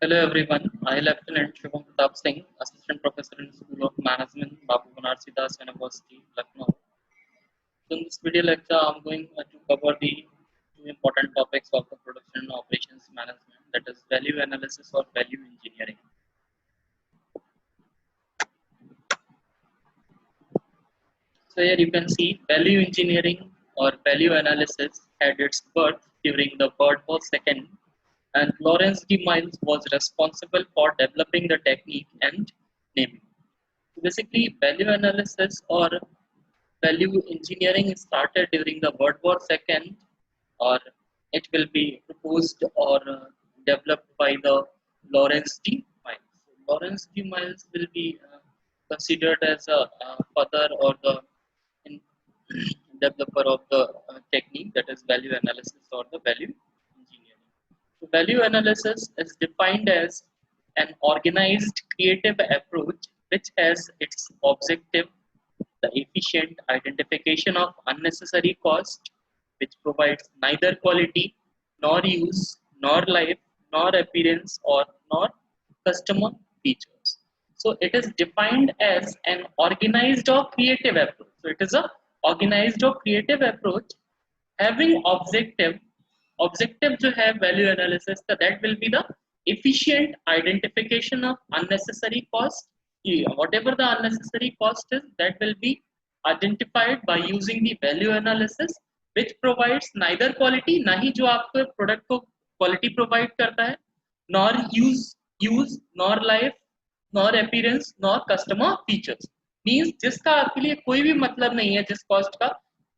Hello everyone, I Lieutenant Shubham Pratap Singh, Assistant Professor in School of Management, Babu Banarsidass University, Lucknow. So in this video lecture, I'm going to cover the two important topics of the production and operations management, that is value analysis or value engineering. So here you can see value engineering or value analysis had its birth during the World War II, and Lawrence D. Miles was responsible for developing the technique and naming. Basically, value analysis or value engineering started during the World War II, or it will be proposed or developed by the Lawrence D. Miles. So Lawrence D. Miles will be considered as a father or the in developer of the technique, that is value analysis or the value engineering. So value analysis is defined as an organized creative approach which has its objective the efficient identification of unnecessary cost, which provides neither quality nor use nor life nor appearance or nor customer features. So it is defined as an organized or creative approach. So it is a organized or creative approach having objective जो है value analysis का that will be the efficient identification of unnecessary cost. Whatever the unnecessary cost is, that will be identified by using the value analysis, which provides neither quality, ना ही जो आपको product को quality provide करता है, nor use nor life nor appearance nor customer features. Means जिसका आपके लिए कोई भी मतलब नहीं है, जिस कॉस्ट का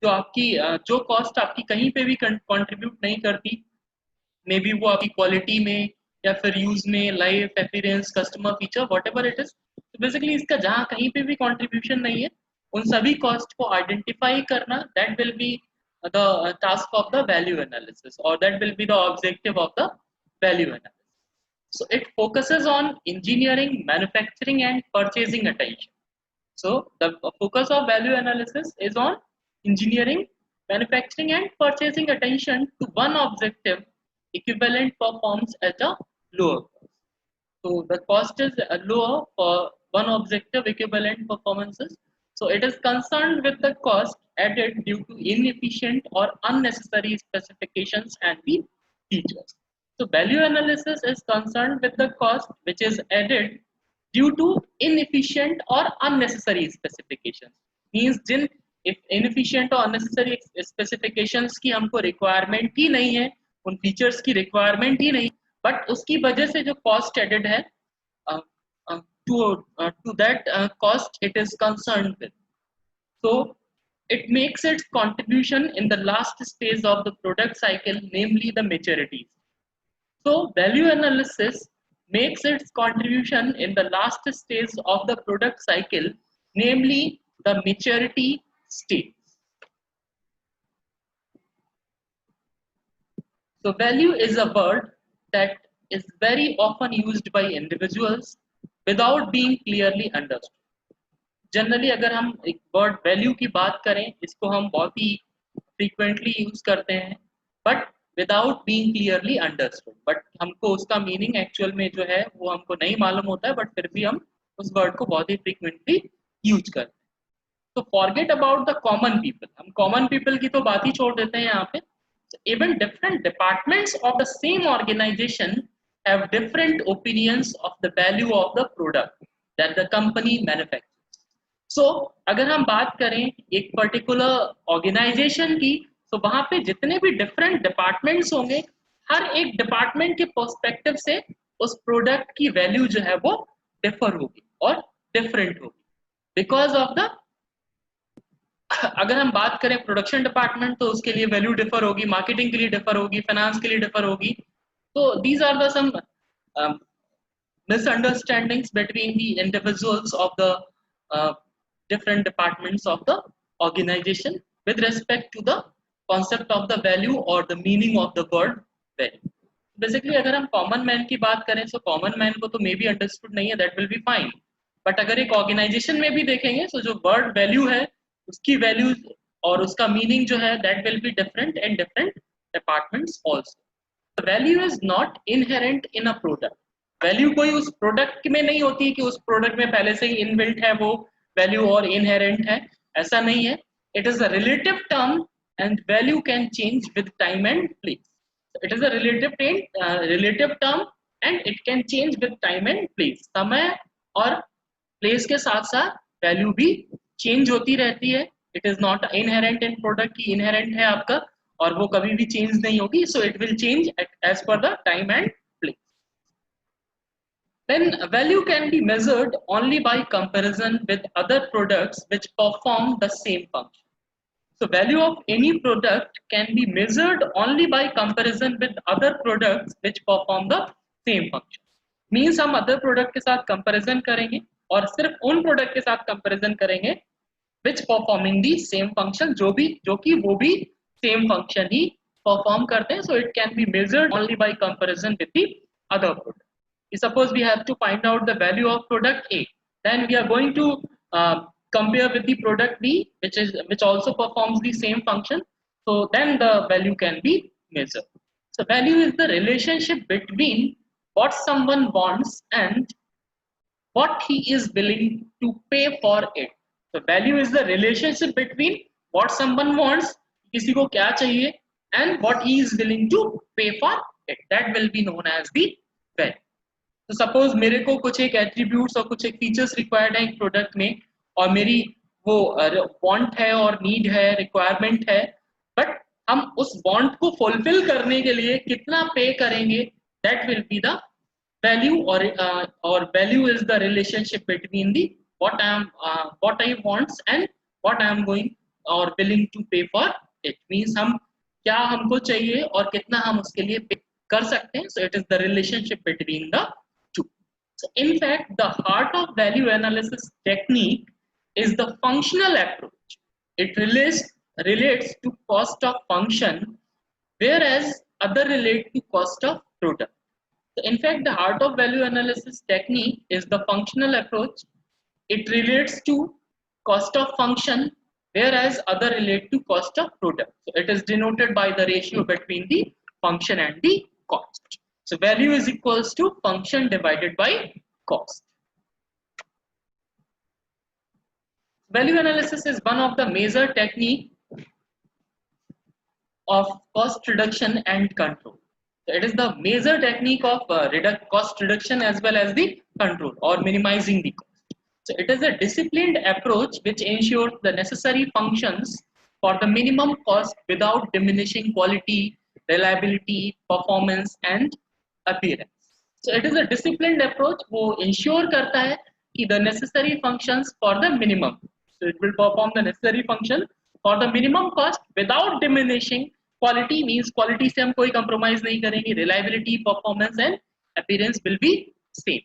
जो कॉस्ट आपकी कहीं पे भी कंट्रीब्यूट नहीं करती, मे बी वो आपकी क्वालिटी में या फिर यूज में, life, appearance, customer feature, whatever it is. तो बेसिकली इसका जहां कहीं पे भी कंट्रीब्यूशन नहीं है, उन सभी कॉस्ट को आइडेंटिफाई करना, that will be the task of the value analysis और that will be the objective of the value analysis. So it focuses on engineering, manufacturing and purchasing attention. So the focus of value analysis is on engineering, manufacturing and purchasing attention to one objective equivalent performs at a lower cost. So the cost is lower for one objective equivalent performances. So it is concerned with the cost added due to inefficient or unnecessary specifications and the features. So value analysis is concerned with the cost which is added due to inefficient or unnecessary specifications. Means जिन if inefficient और unnecessary specifications की हमको requirement ही नहीं है, उन features की requirement ही नहीं, but उसकी वजह से जो cost added है, to that cost it is concerned with. So it makes its contribution in the last stage of the product cycle, namely the maturity. So value analysis makes its contribution in the last stage of the product cycle, namely the maturity stage. So value is a word that is very often used by individuals without being clearly understood. Generally अगर हम एक word value की बात करें, इसको हम बहुत ही frequently use करते हैं, but without being clearly understood. But हमको उसका मीनिंग एक्चुअल में जो है वो हमको नहीं मालूम होता है, बट फिर भी हम उस वर्ड को बहुत ही फ्रीक्वेंटली यूज करते हैं. तो forget about the common people. हम कॉमन पीपल की तो बात ही छोड़ देते हैं यहाँ पे. Even different departments of the same organization have different opinions of the value of the product that the company manufacture. So, अगर हम बात करें एक पर्टिकुलर ऑर्गेनाइजेशन की, तो वहां पे जितने भी डिफरेंट डिपार्टमेंट्स होंगे, हर एक डिपार्टमेंट के पर्सपेक्टिव से उस प्रोडक्ट की वैल्यू जो है वो डिफर होगी और डिफरेंट होगी बिकॉज ऑफ द अगर हम बात करें प्रोडक्शन डिपार्टमेंट, तो उसके लिए वैल्यू डिफर होगी, मार्केटिंग के लिए डिफर होगी, फाइनेंस के लिए डिफर होगी. तो these are the some misunderstandings between the individuals of the different departments of the organization with respect to the concept of the value or the meaning of the word value. Basically अगर हम common man की बात करें, so common man को तो may be understood नहीं है, that will be fine. But अगर एक organization में भी देखेंगे, so जो word value है, उसकी value और उसका meaning जो है, that will be different in different departments also. The value is not inherent in a product. Value कोई उस प्रोडक्ट में नहीं होती कि उस प्रोडक्ट में पहले से ही इनबिल्ट है वो वैल्यू और इनहेरेंट है, ऐसा नहीं है. It is a relative term and value can change with time and place. It is a relative term and it can change with time and place. समय और प्लेस के साथ साथ वैल्यू भी चेंज होती रहती है. It is not inherent in product की इनहेरेंट है आपका और वो कभी भी चेंज नहीं होगी. So it will change as per the time and place. Then value can be measured only by comparison with other products which perform the same function. So value of any product can be measured only by comparison with other products which perform the same function. Means हम other product के साथ comparison करेंगे और सिर्फ उन product के साथ comparison करेंगे which performing the same function, जो कि वो भी same function ही perform करते हैं. So it can be measured only by comparison with the other product. Suppose we have to find out the value of product A, then we are going to compare with the product B, which also performs the same function. So then the value can be measured. So value is the relationship between what someone wants and what he is willing to pay for it. So value is the relationship between what someone wants, किसी को क्या चाहिए, and what he is willing to pay for it. That will be known as the value. तो suppose मेरे को कुछ एक attributes और कुछ एक फीचर्स रिक्वायर्ड है एक प्रोडक्ट में और मेरी वो वांट है और नीड है, रिक्वायरमेंट है, बट हम उस वांट को फुलफिल करने के लिए कितना पे करेंगे, that will be the value. और value is the relationship between the what I wants and what I am going और willing to pay for it. Means हम क्या हमको चाहिए और कितना हम उसके लिए पे कर सकते हैं. So it is the relationship between the two. So in fact, the heart of value analysis technique is the functional approach. It relates to cost of function, whereas other relate to cost of product. So in fact, the heart of value analysis technique is the functional approach. It relates to cost of function, whereas other relate to cost of product. So it is denoted by the ratio between the function and the cost. So value is equals to function divided by cost. Value analysis is one of the major technique of cost reduction and control. So it is the major technique of cost reduction as well as the control or minimizing the cost. So it is a disciplined approach which ensures the necessary functions for the minimum cost without diminishing quality, reliability, performance and appearance. So it is a disciplined approach वो ensure करता है कि the necessary functions for the minimum. So it will perform the necessary function for the minimum cost without diminishing quality. Means quality से हम कोई compromise नहीं करेंगे. Reliability, performance and appearance will be same.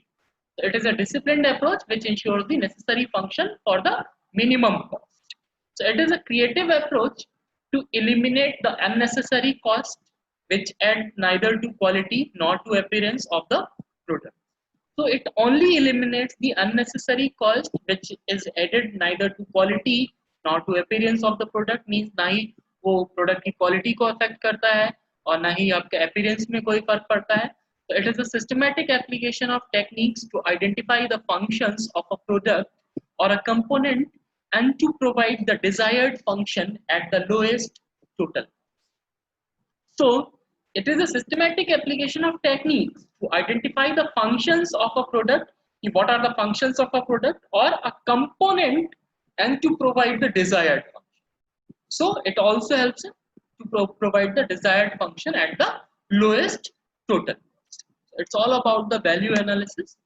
So it is a disciplined approach which ensures the necessary function for the minimum cost. So it is a creative approach to eliminate the unnecessary cost which add neither to quality nor to appearance of the product. So it only eliminates the unnecessary cost which is added neither to quality nor to appearance of the product. Means ना ही वो product की quality को affect करता है और ना ही आपके appearance में कोई फर्क पड़ता है. So it is a systematic application of techniques to identify the functions of a product or a component and to provide the desired function at the lowest total. So it is a systematic application of techniques to identify the functions of a product, what are the functions of a product or a component, and to provide the desired function. So it also helps to provide the desired function at the lowest total. It's all about the value analysis.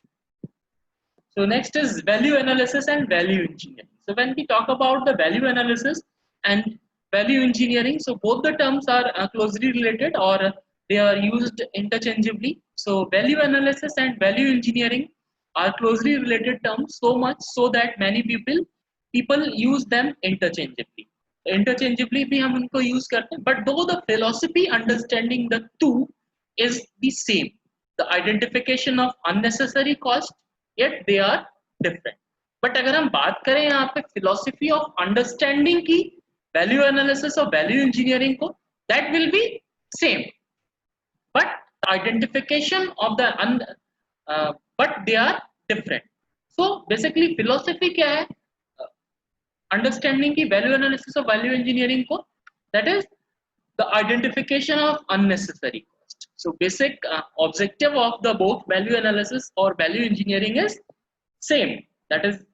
So next is value analysis and value engineering. So when we talk about the value analysis and value engineering, so both the terms are closely related or they are used interchangeably. So value analysis and value engineering are closely related terms, so much so that many people use them interchangeably. Interchangeably भी हम उनको use करते हैं, but though the philosophy understanding the two is the same, the identification of unnecessary cost, yet they are different. But अगर हम बात करें यहाँ पे philosophy of understanding की value analysis और value engineering को, that will be same, but identification of the but they are different. So basically philosophy क्या है? Understanding की value analysis of value engineering को, that is the identification of unnecessary cost. So basic objective of the both value analysis or value engineering is same, that is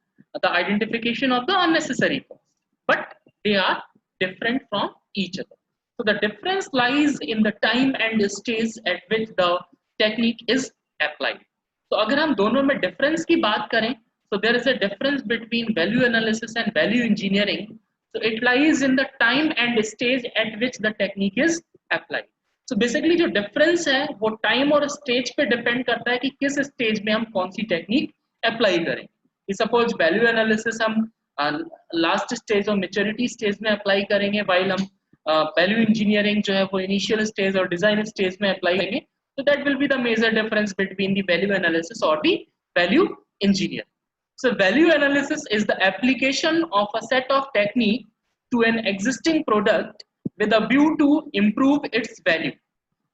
the identification of the unnecessary cost, but they are different from each other. So the difference lies in the time and stage at which the technique is applied. तो अगर हम दोनों में difference की बात करें, so there is a difference between value analysis and value engineering. So it lies in the time and stage at which the technique is applied. So basically जो difference है वो time और stage पे depend करता है कि किस stage में हम कौन सी technique apply करें. Suppose value analysis हम last stage और maturity stage में apply करेंगे, while हम value engineering जो है वो initial stage और design stage में apply करेंगे. So that will be the major difference between the value analysis or the value engineer. So value analysis is the application of a set of technique to an existing product with a view to improve its value.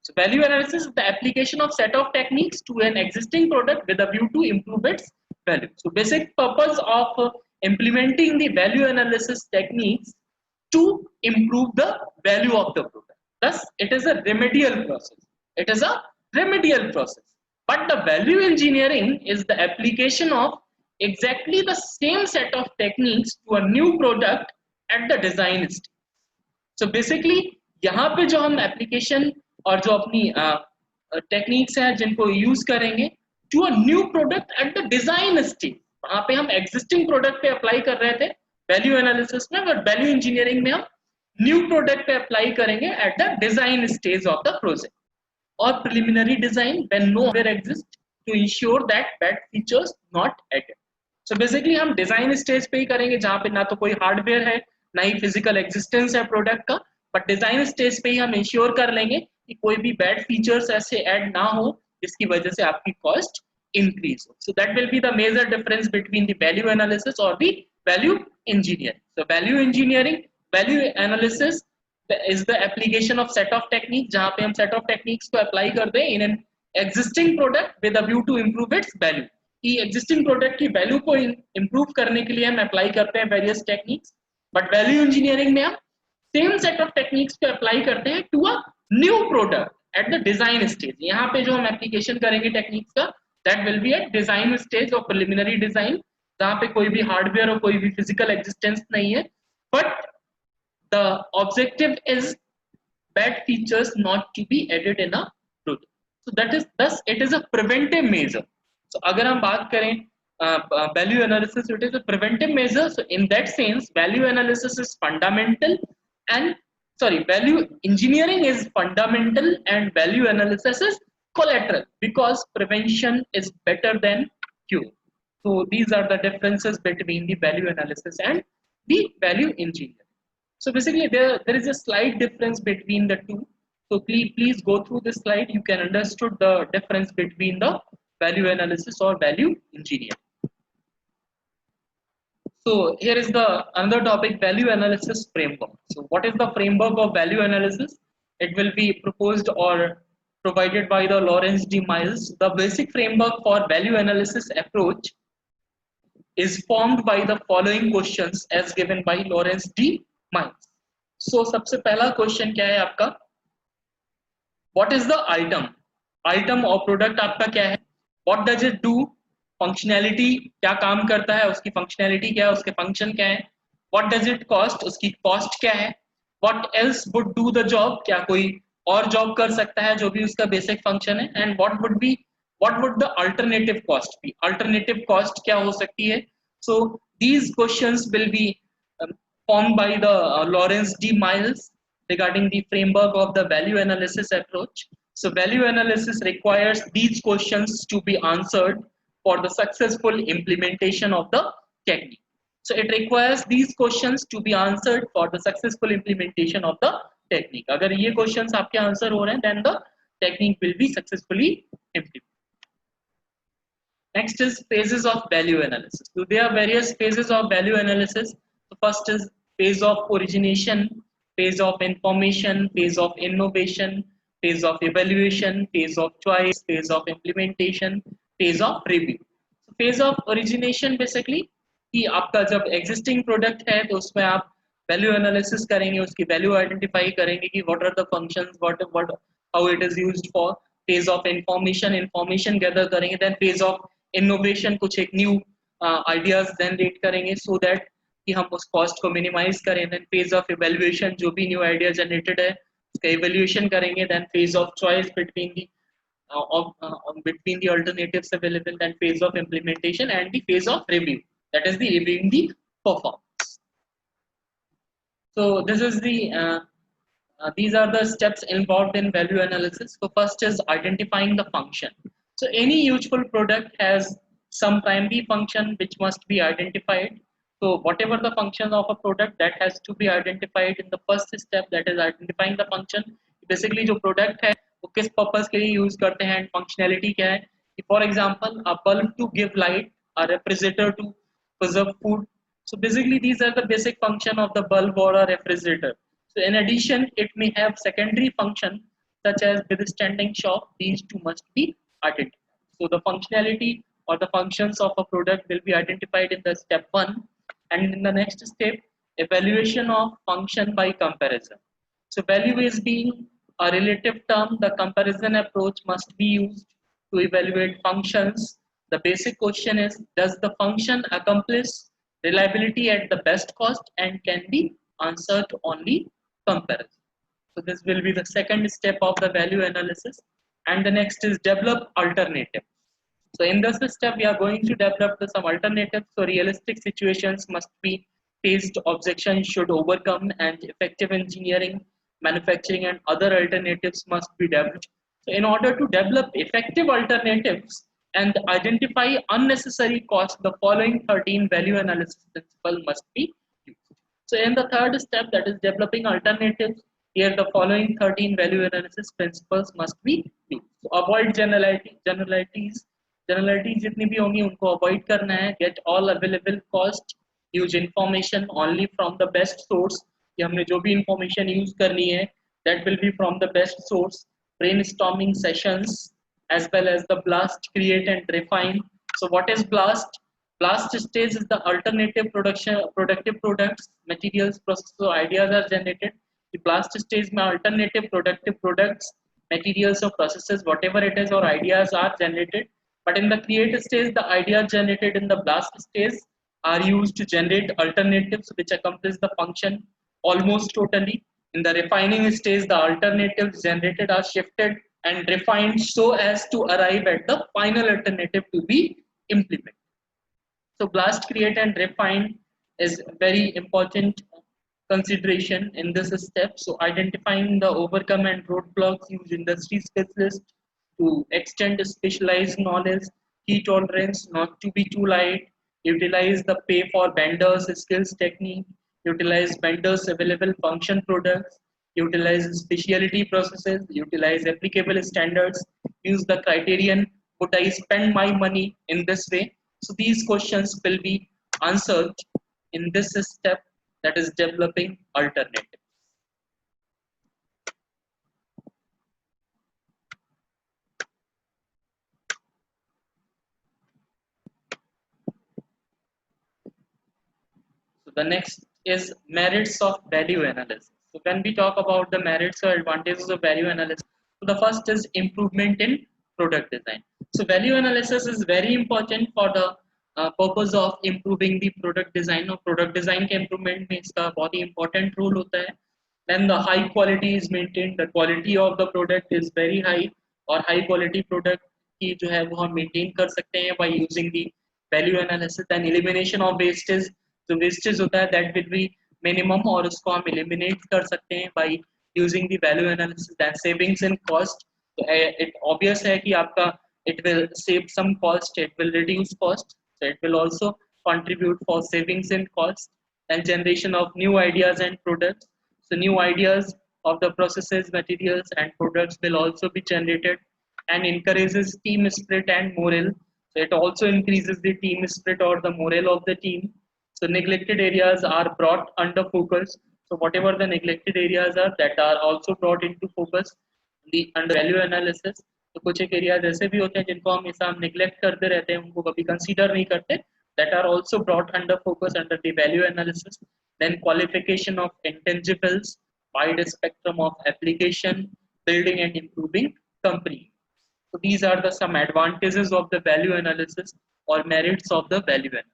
So value analysis is the application of set of techniques to an existing product with a view to improve its value. So basic purpose of implementing the value analysis techniques to improve the value of the product. Thus, it is a remedial process. It is a remedial process. But the value engineering is the application of exactly the same set of techniques to a new product at the design stage. So basically यहाँ पे जो हम application और जो अपनी techniques हैं जिनको use करेंगे to a new product at the design stage, वहाँ पे हम existing product पे apply कर रहे थे value analysis में, but value engineering में हम new product पे apply करेंगे at the design stage of the project or preliminary design when no hardware exists to ensure that bad features not added. So basically हम design stage पे ही करेंगे जहाँ पे ना तो कोई hardware है ना ही physical existence है product का, but design stage पे ही हम ensure कर लेंगे कि कोई भी bad features ऐसे add ना हो जिसकी वजह से आपकी cost increase हो. So that will be the major difference between the value analysis or the value engineering. So value engineering, value analysis is the application of set of techniques जहाँ पे हम set of techniques को apply करते हैं in an existing product with a view to improve its value. कि existing product की value को improve करने के लिए हम apply करते हैं various techniques, but value engineering में हम same set of techniques को apply करते हैं to a new product at the design stage. यहाँ पे जो हम application करेंगे techniques का, that will be at design stage or preliminary design जहाँ पे कोई भी hardware और कोई भी physical existence नहीं है, but the objective is bad features not to be added in a product. So that is thus it is a preventive measure. So अगर हम बात करें value analysis, it is a preventive measure. So in that sense, value analysis is fundamental and value engineering is fundamental and value analysis is collateral because prevention is better than cure. So these are the differences between the value analysis and the value engineering. So basically there is a slight difference between the two. So please go through this slide. You can understood the difference between the value analysis or value engineering. So here is the another topic, value analysis framework. So what is the framework of value analysis? It will be proposed or provided by the Lawrence D. Miles. The basic framework for value analysis approach is formed by the following questions as given by Lawrence D. Miles. So सबसे पहला question क्या है आपका? What is the item? Item or product आपका क्या है? What does it do? Functionality क्या काम करता है? उसकी functionality क्या है? उसके function क्या है? What does it cost? उसकी cost क्या है? What else would do the job? क्या कोई और job कर सकता है जो भी उसका basic function है? And what would the alternative cost be? Alternative cost क्या हो सकती है? So these questions will be formed by the Lawrence D. Miles regarding the framework of the value analysis approach. So value analysis requires these questions to be answered for the successful implementation of the technique. So it requires these questions to be answered for the successful implementation of the technique. अगर ये questions आपके answer हो रहे हैं, then the technique will be successfully implemented. Next is phases of value analysis. So there are various phases of value analysis. The first is phase of origination, phase of information, phase of innovation, phase of evaluation, phase of choice, phase of implementation, phase of review. So phase of origination basically कि आपका जब existing product है तो उसमें आप value analysis करेंगे, उसकी value identify करेंगे कि what are the functions, what how it is used for. Phase of information gather करेंगे, then phase of innovation कुछ एक new ideas generate करेंगे so that कि हम उस cost को minimize करें. Then phase of evaluation, जो भी new idea generated है उसका evaluation करेंगे. Then phase of choice between the alternatives available, then phase of implementation and the phase of review, that is the reviewing the performance. So this is the these are the steps involved in value analysis. So first is identifying the function. So any useful product has some primary function which must be identified. So whatever the function of a product, that has to be identified in the first step, that is identifying the function. Basically जो product है वो किस purpose के लिए use करते हैं and functionality क्या है. For example, a bulb to give light, a refrigerator to preserve food. So basically these are the basic function of the bulb or a refrigerator. So in addition, it may have secondary function such as withstanding shock. These two must be identified. So the functionality or the functions of a product will be identified in the step 1, and in the next step, evaluation of function by comparison. So value is being a relative term. The comparison approach must be used to evaluate functions. The basic question is, does the function accomplish reliability at the best cost, and can be answered only comparison. So this will be the second step of the value analysis. And the next is develop alternative. So in this step, we are going to develop some alternatives. So realistic situations must be faced, objections should overcome, and effective engineering, manufacturing, and other alternatives must be developed. So in order to develop effective alternatives and identify unnecessary costs, the following 13 value analysis principles must be used. So in the third step, that is developing alternatives, here the following 13 value analysis principles must be used. So avoid generalities जितनी भी होंगी उनको avoid करना है. Get all available cost, use information only from the best source. कि हमने जो भी information use करनी है, that will be from the best source. Brainstorming sessions as well as the blast, create and refine. So what is blast? Blast stage is the alternative productive products, materials, processes, so ideas are generated. The blast stage में alternative productive products, materials or processes, whatever it is, or ideas are generated. But in the create stage, the ideas generated in the blast stage are used to generate alternatives which accomplish the function almost totally. In the refining stage, the alternatives generated are shifted and refined so as to arrive at the final alternative to be implemented. So blast, create and refine is very important consideration in this step. So identifying the overcome and roadblocks, use industry specialists to extend specialized knowledge, heat tolerance, not to be too light, utilize the pay for vendors skills technique, utilize vendors available function products, utilize specialty processes, utilize applicable standards, use the criterion, would I spend my money in this way? So these questions will be answered in this step, that is developing alternatives. So the next is merits of value analysis. So when we talk about the merits or advantages of value analysis, so the first is improvement in product design. So value analysis is very important for the purpose of improving the product design. और product design के improvement में इसका बहुत ही important role होता है. Then the high quality is maintained. The quality of the product is very high, और high quality product की जो है वो हम maintain कर सकते हैं by using the value analysis. And elimination of wastage. जो wastage होता है that will be minimum, और उसको हम eliminate कर सकते हैं by using the value analysis. Then savings in cost. So it obvious है कि आपका it will save some cost, it will reduce cost, so it will also contribute for savings in cost. And generation of new ideas and products. So new ideas of the processes, materials and products will also be generated, and encourages team spirit and morale. So it also increases the team spirit or the morale of the team. So neglected areas are brought under focus. So whatever the neglected areas are, that are also brought into focus the under value analysis. तो कुछ एक areas ऐसे भी होते हैं जिनको हम हमेशा हम निग्लेक्ट करते रहते हैं, उनको कभी कंसीडर नहीं करते, that are also brought under focus under the value analysis. Then qualification of intangibles, wide spectrum of application, building and improving company. So these are the some advantages of the value analysis or merits of the value analysis.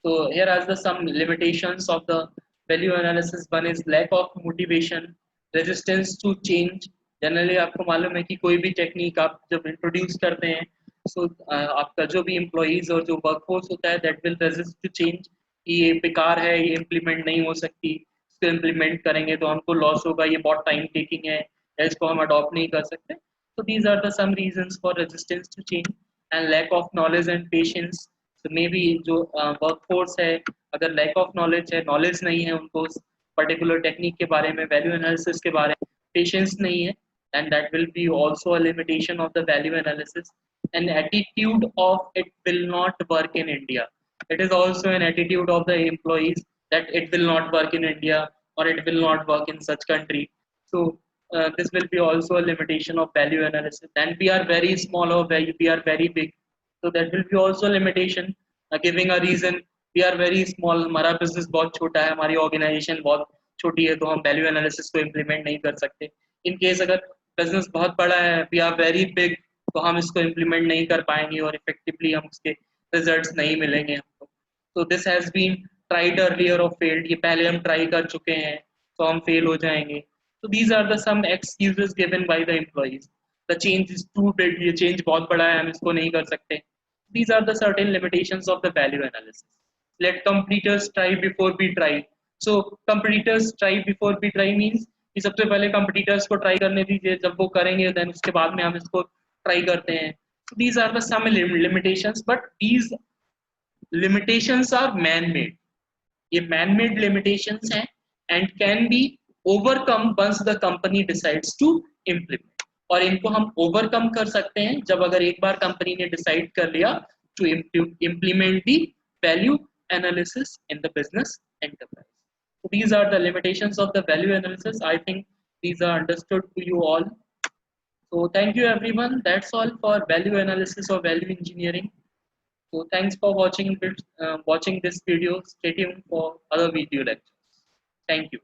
So here are the some limitations of the value analysis. One is lack of motivation, resistance to change. Generally आपको मालूम है कि कोई भी technique आप जब introduce करते हैं, so आपका जो भी एम्प्लॉइज और जो वर्कफोर्स होता है that will resist to change, कि ये बेकार है, ये इम्प्लीमेंट नहीं हो सकती, इसको इम्प्लीमेंट करेंगे तो हमको लॉस होगा, ये बहुत टाइम टेकिंग है, या इसको हम अडॉप्ट नहीं कर सकते. So these are the some reasons for resistance to change and lack of knowledge and patience. So maybe जो वर्कफोर्स है, अगर लैक ऑफ नॉलेज है, नॉलेज नहीं है उनको उस पर्टिकुलर टेक्निक के बारे में, वैल्यू एनालिसिस के बारे में पेशेंस नहीं है, and that will be also a limitation of the value analysis. An attitude of it will not work in India. It is also an attitude of the employees that it will not work in India or it will not work in such country. So this will be also a limitation of value analysis. And we are very small or we are very big, so that will be also a limitation. Giving a reason, we are very small, हमारा business बहुत छोटा है, हमारी organization बहुत छोटी है, तो हम value analysis को implement नहीं कर सकते. In case अगर business बहुत बड़ा है, we are very big, तो हम इसको implement नहीं कर पाएंगे और effectively हम उसके results नहीं मिलेंगे हमको. So this has been tried earlier or failed. ये पहले हम try कर चुके हैं, तो हम fail हो जाएंगे. So these are the some excuses given by the employees. The change is too big. ये change बहुत बड़ा है, हम इसको नहीं कर सकते. These are the certain limitations of the value analysis. Let competitors try before we try. So competitors try before we try means कि सबसे पहले competitors को try करने दीजिए, जब वो करेंगे then उसके बाद में हम इसको try करते हैं. So these are the some limitations, but these limitations are man-made. ये man-made limitations हैं and can be overcome once the company decides to implement. और इनको हम overcome कर सकते हैं जब अगर एक बार कंपनी ने decide कर लिया to implement the value analysis in the business enterprise. So these are the limitations of the value analysis. I think these are understood to you all. So thank you everyone. That's all for value analysis or value engineering. So thanks for watching this video. Stay tuned for other video lectures. Thank you.